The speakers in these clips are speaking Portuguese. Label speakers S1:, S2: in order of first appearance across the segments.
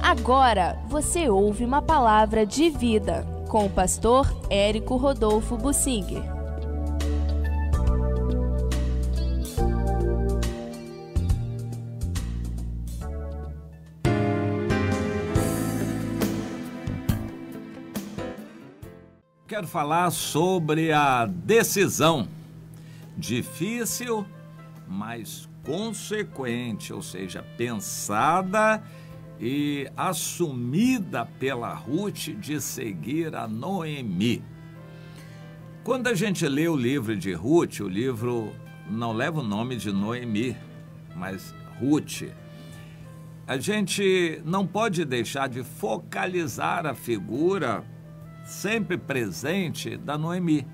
S1: Agora você ouve uma palavra de vida com o pastor Érico Rodolfo Bussinger.
S2: Quero falar sobre a decisão difícil, mas consequente, ou seja, pensada e assumida pela Ruth de seguir a Noemi. Quando a gente lê o livro de Ruth, o livro não leva o nome de Noemi, mas Ruth. A gente não pode deixar de focalizar a figura sempre presente da Noemi.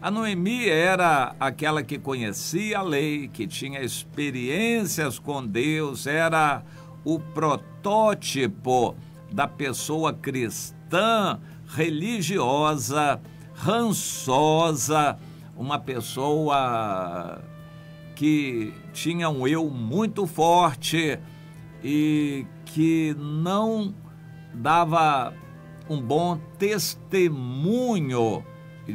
S2: A Noemi era aquela que conhecia a lei, que tinha experiências com Deus, era o protótipo da pessoa cristã, religiosa, rançosa, uma pessoa que tinha um eu muito forte e que não dava um bom testemunho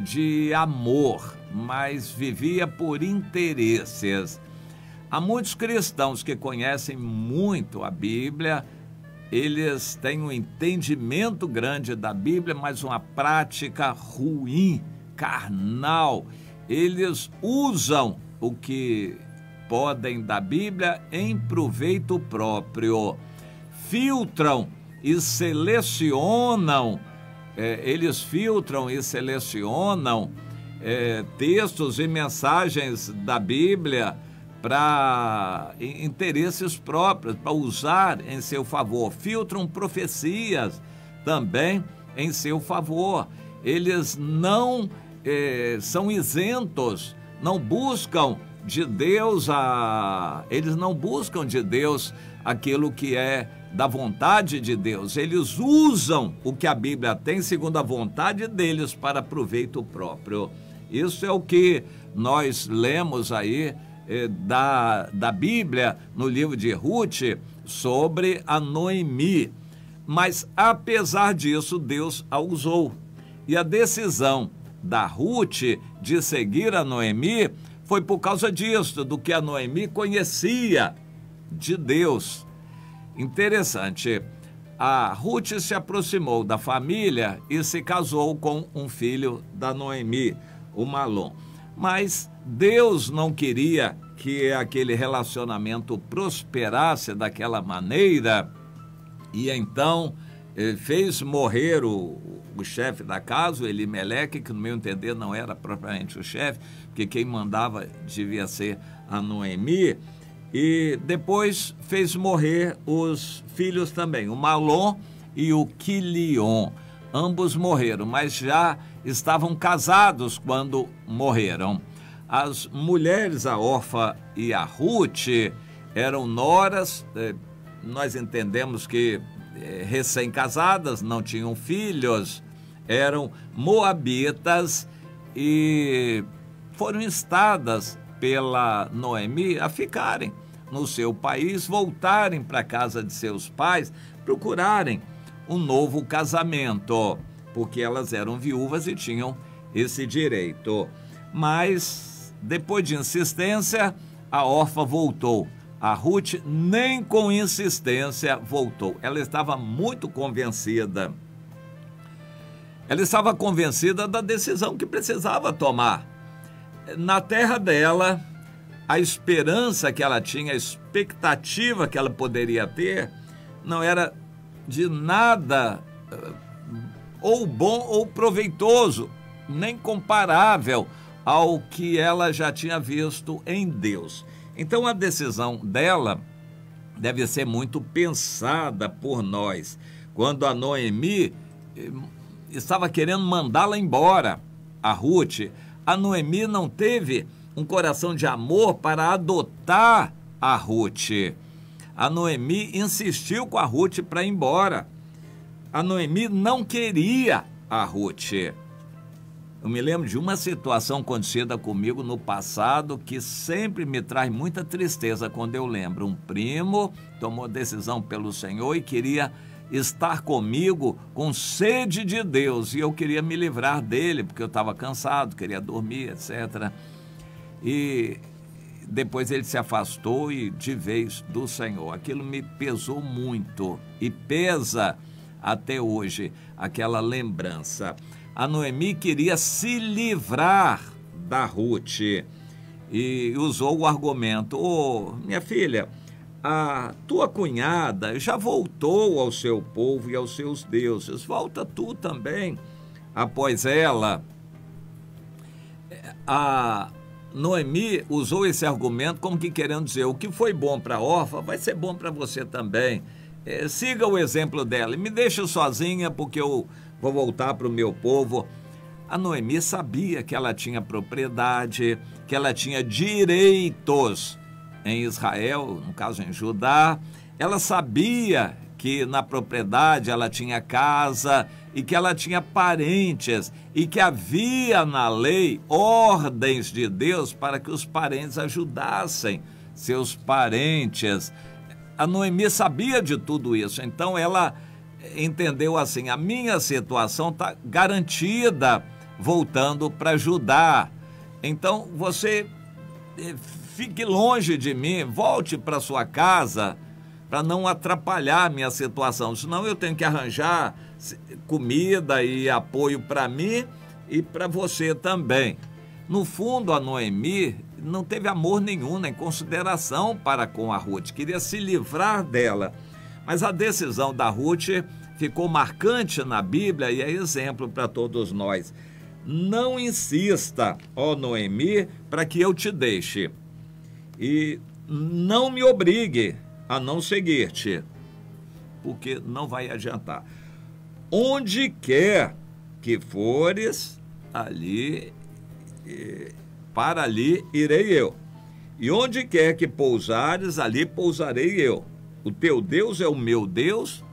S2: de amor, mas vivia por interesses. Há muitos cristãos que conhecem muito a Bíblia, eles têm um entendimento grande da Bíblia, mas uma prática ruim, carnal. Eles usam o que podem da Bíblia em proveito próprio, filtram e selecionam, eles filtram e selecionam textos e mensagens da Bíblia para interesses próprios, para usar em seu favor. Filtram profecias também em seu favor. Eles não são isentos, não buscam de Deus eles não buscam de Deus aquilo que é da vontade de Deus. Eles usam o que a Bíblia tem segundo a vontade deles para proveito próprio. Isso é o que nós lemos aí da Bíblia no livro de Ruth sobre a Noemi. Mas apesar disso, Deus a usou. E a decisão da Ruth de seguir a Noemi foi por causa disso, do que a Noemi conhecia de Deus. Interessante, a Ruth se aproximou da família e se casou com um filho da Noemi, o Malom. Mas Deus não queria que aquele relacionamento prosperasse daquela maneira e então fez morrer o chefe da casa, o Elimeleque, que no meu entender não era propriamente o chefe, porque quem mandava devia ser a Noemi. E depois fez morrer os filhos também, o Malom e o Quilion. Ambos morreram, mas já estavam casados quando morreram. As mulheres, a Orfa e a Ruth, eram noras, nós entendemos que recém-casadas, não tinham filhos, eram moabitas e foram instadas pela Noemi a ficarem no seu país, voltarem para a casa de seus pais, procurarem um novo casamento, porque elas eram viúvas e tinham esse direito. Mas, depois de insistência, a Orfa voltou. A Ruth, nem com insistência, voltou. Ela estava muito convencida. Ela estava convencida da decisão que precisava tomar. Na terra dela, a esperança que ela tinha, a expectativa que ela poderia ter, não era de nada ou bom ou proveitoso, nem comparável ao que ela já tinha visto em Deus. Então a decisão dela deve ser muito pensada por nós. Quando a Noemi estava querendo mandá-la embora, a Ruth, a Noemi não teve um coração de amor para adotar a Ruth. A Noemi insistiu com a Ruth para ir embora. A Noemi não queria a Ruth. Eu me lembro de uma situação acontecida comigo no passado que sempre me traz muita tristeza quando eu lembro. Um primo tomou decisão pelo Senhor e queria estar comigo com sede de Deus, e eu queria me livrar dele, porque eu estava cansado, queria dormir, etc. E depois ele se afastou e de vez do Senhor. Aquilo me pesou muito e pesa até hoje, aquela lembrança. A Noemi queria se livrar da Ruth e usou o argumento: ô, minha filha, a tua cunhada já voltou ao seu povo e aos seus deuses, volta tu também após ela. A Noemi usou esse argumento como que querendo dizer: o que foi bom para a órfã vai ser bom para você também. Siga o exemplo dela e me deixa sozinha, porque eu vou voltar para o meu povo. A Noemi sabia que ela tinha propriedade, que ela tinha direitos em Israel, no caso em Judá. Ela sabia que na propriedade ela tinha casa e que ela tinha parentes e que havia na lei ordens de Deus para que os parentes ajudassem seus parentes. A Noemi sabia de tudo isso, então ela entendeu assim: a minha situação está garantida voltando para Judá. Então você fique longe de mim, volte para sua casa para não atrapalhar a minha situação, senão eu tenho que arranjar comida e apoio para mim e para você também. No fundo, a Noemi não teve amor nenhum, nem consideração para com a Ruth, queria se livrar dela. Mas a decisão da Ruth ficou marcante na Bíblia e é exemplo para todos nós. Não insista, ó Noemi, para que eu te deixe, e não me obrigue a não seguir-te, porque não vai adiantar. Onde quer que fores, para ali irei eu, e onde quer que pousares, ali pousarei eu. O teu Deus é o meu Deus,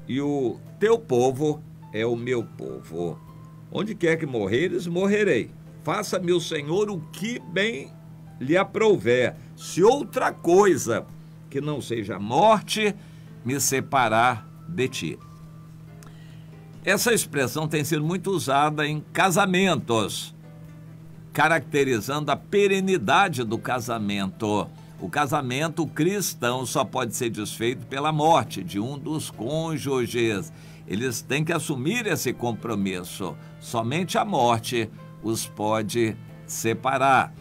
S2: e o teu povo é o meu povo. Onde quer que morreres, morrerei. Faça-me o Senhor o que bem lhe aprouver, se outra coisa que não seja morte me separar de ti. Essa expressão tem sido muito usada em casamentos, caracterizando a perenidade do casamento. O casamento cristão só pode ser desfeito pela morte de um dos cônjuges. Eles têm que assumir esse compromisso. Somente a morte os pode separar.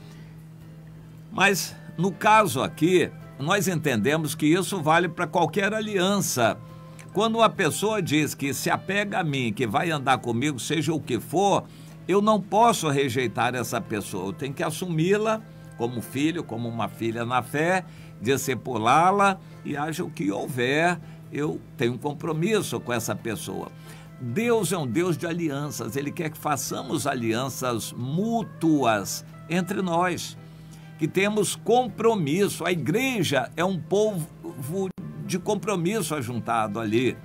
S2: Mas, no caso aqui, nós entendemos que isso vale para qualquer aliança. Quando uma pessoa diz que se apega a mim, que vai andar comigo, seja o que for, eu não posso rejeitar essa pessoa. Eu tenho que assumi-la como filho, como uma filha na fé, discipulá-la e haja o que houver, eu tenho um compromisso com essa pessoa. Deus é um Deus de alianças, Ele quer que façamos alianças mútuas entre nós, que temos compromisso. A igreja é um povo de compromisso ajuntado ali,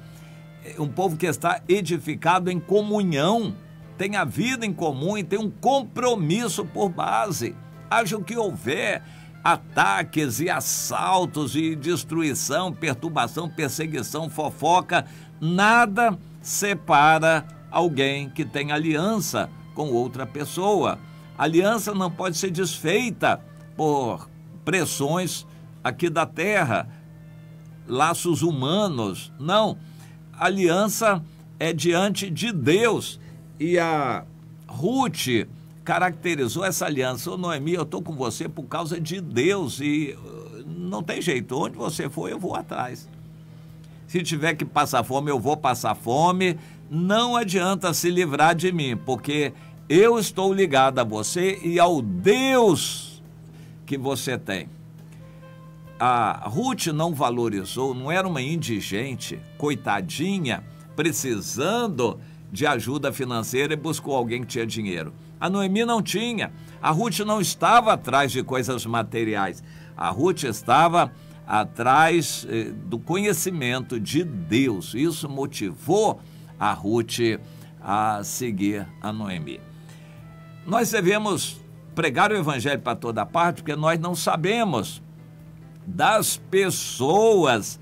S2: um povo que está edificado em comunhão, tem a vida em comum e tem um compromisso por base. Haja o que houver, ataques e assaltos e destruição, perturbação, perseguição, fofoca, nada separa alguém que tem aliança com outra pessoa. A aliança não pode ser desfeita por pressões aqui da terra, laços humanos, não. A aliança é diante de Deus, e a Ruth caracterizou essa aliança: ô Noemi, eu estou com você por causa de Deus e não tem jeito, onde você for eu vou atrás. Se tiver que passar fome, eu vou passar fome, não adianta se livrar de mim, porque eu estou ligado a você e ao Deus que você tem. A Ruth não valorizou, não era uma indigente, coitadinha, precisando de ajuda financeira e buscou alguém que tinha dinheiro. A Noemi não tinha. A Ruth não estava atrás de coisas materiais. A Ruth estava atrás do conhecimento de Deus. Isso motivou a Ruth a seguir a Noemi. Nós devemos pregar o evangelho para toda parte, porque nós não sabemos das pessoas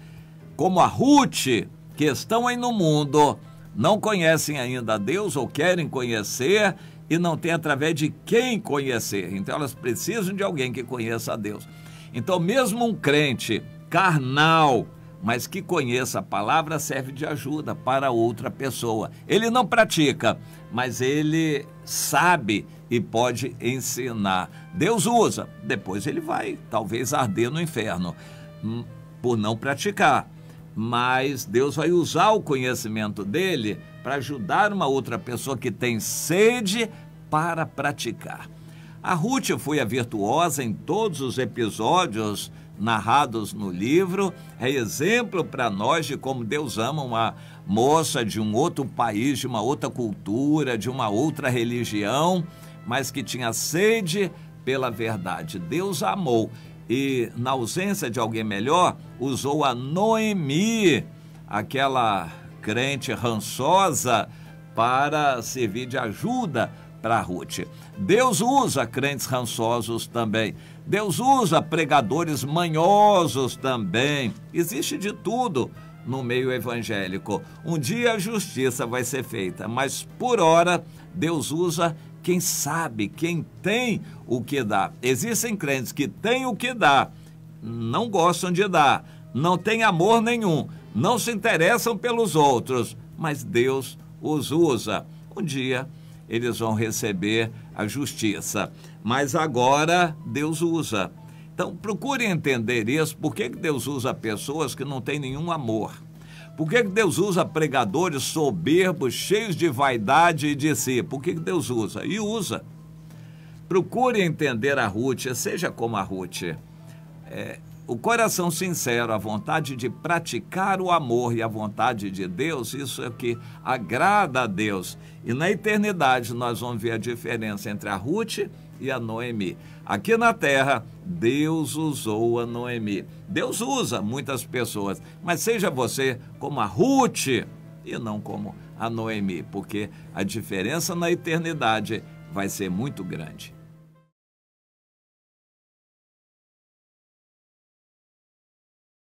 S2: como a Ruth, que estão aí no mundo, não conhecem ainda a Deus ou querem conhecer e não têm através de quem conhecer. Então elas precisam de alguém que conheça a Deus. Então mesmo um crente carnal, mas que conheça a palavra, serve de ajuda para outra pessoa. Ele não pratica, mas ele sabe e pode ensinar. Deus usa, depois ele vai talvez arder no inferno por não praticar. Mas Deus vai usar o conhecimento dele para ajudar uma outra pessoa que tem sede para praticar. A Ruth foi a virtuosa em todos os episódios narrados no livro, é exemplo para nós de como Deus ama uma moça de um outro país, de uma outra cultura, de uma outra religião, mas que tinha sede pela verdade. Deus a amou e, na ausência de alguém melhor, usou a Noemi, aquela crente rançosa, para servir de ajuda para Ruth. Deus usa crentes rançosos também. Deus usa pregadores manhosos também. Existe de tudo no meio evangélico. Um dia a justiça vai ser feita, mas por hora Deus usa quem sabe, quem tem o que dá. Existem crentes que têm o que dá, não gostam de dar, não têm amor nenhum, não se interessam pelos outros, mas Deus os usa. Um dia eles vão receber a justiça, mas agora Deus usa. Então procure entender isso. Por que Deus usa pessoas que não têm nenhum amor? Por que Deus usa pregadores soberbos, cheios de vaidade e de si? Por que Deus usa? E usa. Procure entender a Ruth, seja como a Ruth. O coração sincero, a vontade de praticar o amor e a vontade de Deus, isso é o que agrada a Deus. E na eternidade nós vamos ver a diferença entre a Ruth e a Noemi. Aqui na terra, Deus usou a Noemi. Deus usa muitas pessoas, mas seja você como a Ruth e não como a Noemi, porque a diferença na eternidade vai ser muito grande.